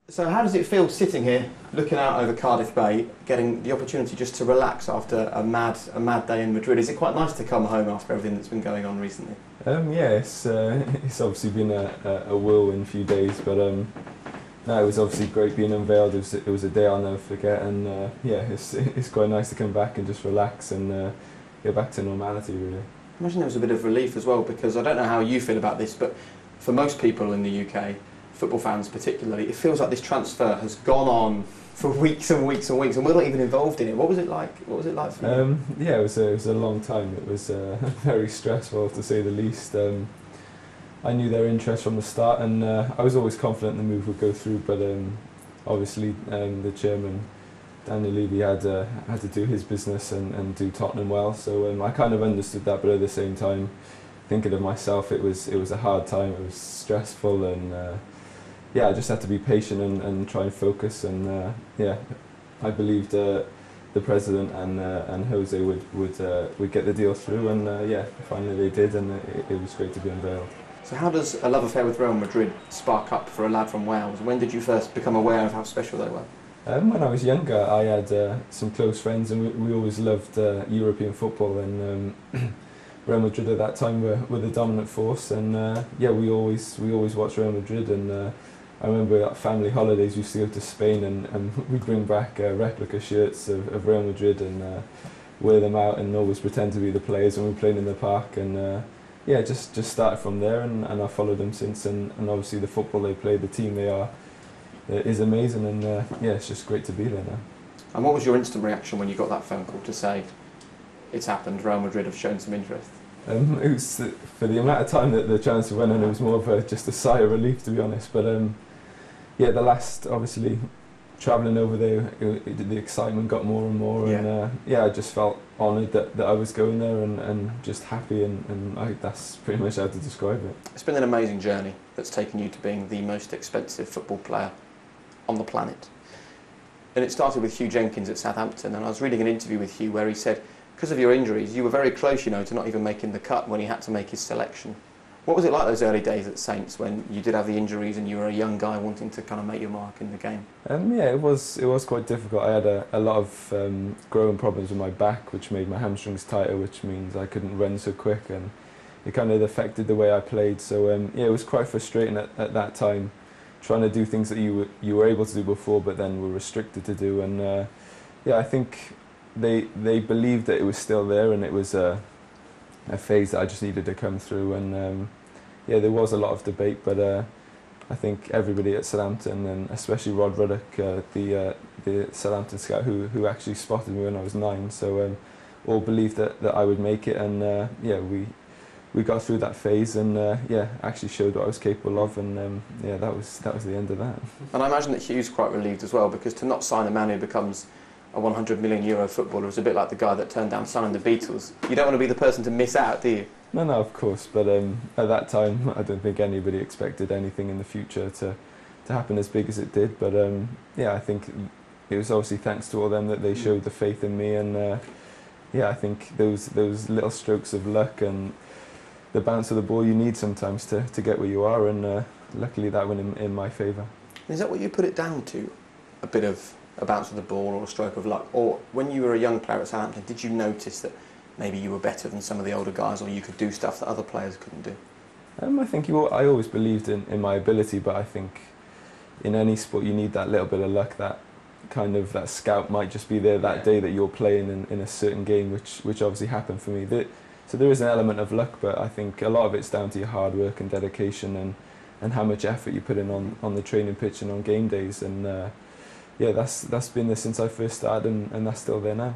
So how does it feel sitting here, looking out over Cardiff Bay, getting the opportunity just to relax after a mad day in Madrid? Is it quite nice to come home after everything that's been going on recently? Yeah, it's obviously been a whirlwind few days, but no, it was obviously great being unveiled. It was a day I'll never forget, and yeah, it's quite nice to come back and just relax and get back to normality, really. I imagine there was a bit of relief as well, because I don't know how you feel about this, but for most people in the UK, football fans particularly, it feels like this transfer has gone on for weeks and weeks and weeks, and we're not even involved in it. What was it like? What was it like for you? Yeah, it was a long time. It was very stressful, to say the least. I knew their interest from the start, and I was always confident the move would go through. But obviously, the chairman, Daniel Levy, had to do his business and do Tottenham well. So I kind of understood that, but at the same time, thinking of myself, it was a hard time. It was stressful, and yeah, I just had to be patient and try and focus. And yeah, I believed the president and Jose would get the deal through, and yeah, finally they did, and it was great to be unveiled. So how does a love affair with Real Madrid spark up for a lad from Wales? When did you first become aware of how special they were? When I was younger, I had some close friends, and we always loved European football, and Real Madrid at that time were the dominant force, and yeah, we always watched Real Madrid. And I remember at family holidays we used to go to Spain, and we'd bring back replica shirts of Real Madrid and wear them out and always pretend to be the players when we were playing in the park. And yeah, just started from there, and I followed them since. And obviously the football they play, the team they are, is amazing. And yeah, it's just great to be there now. And what was your instant reaction when you got that phone call to say it's happened, Real Madrid have shown some interest? It was, for the amount of time that the transfer went on, it was more of just a sigh of relief, to be honest. But yeah, the last, obviously, travelling over there, the excitement got more and more. Yeah. And yeah, I just felt honoured that I was going there, and just happy, and that's pretty much how to describe it. It's been an amazing journey that's taken you to being the most expensive football player on the planet. And it started with Hugh Jenkins at Southampton, and I was reading an interview with Hugh where he said, because of your injuries, you were very close, to not even making the cut when he had to make his selection. What was it like those early days at Saints when you did have the injuries and you were a young guy wanting to kind of make your mark in the game? Yeah, it was quite difficult. I had a lot of growing problems with my back, which made my hamstrings tighter, which means I couldn't run so quick, and it kind of affected the way I played. So yeah, it was quite frustrating at that time, trying to do things that you were able to do before, but then were restricted to do. And yeah, I think they believed that it was still there, and it was a phase that I just needed to come through. And yeah, there was a lot of debate, but I think everybody at Southampton, and especially Rod Ruddock, the Southampton scout who actually spotted me when I was 9, so all believed that I would make it. And yeah, we got through that phase, and yeah, actually showed what I was capable of. And yeah, that was the end of that. And I imagine that Hugh's quite relieved as well, because to not sign a man who becomes a €100 million footballer is a bit like the guy that turned down signing the Beatles. You don't want to be the person to miss out, do you? No, of course. But at that time, I don't think anybody expected anything in the future to happen as big as it did. But yeah, I think it was obviously thanks to all them that they showed the faith in me. And yeah, I think those little strokes of luck and the bounce of the ball you need sometimes to get where you are. And luckily that went in my favour. Is that what you put it down to? A bit of a bounce of the ball or a stroke of luck? Or when you were a young player at Southampton, did you notice that maybe you were better than some of the older guys, or you could do stuff that other players couldn't do? I think I always believed in my ability, but I think in any sport you need that little bit of luck, that scout might just be there that day that you're playing in a certain game, which obviously happened for me. So there is an element of luck, but I think a lot of it's down to your hard work and dedication and how much effort you put in on the training pitch and on game days. And yeah, that's been there since I first started, and that's still there now.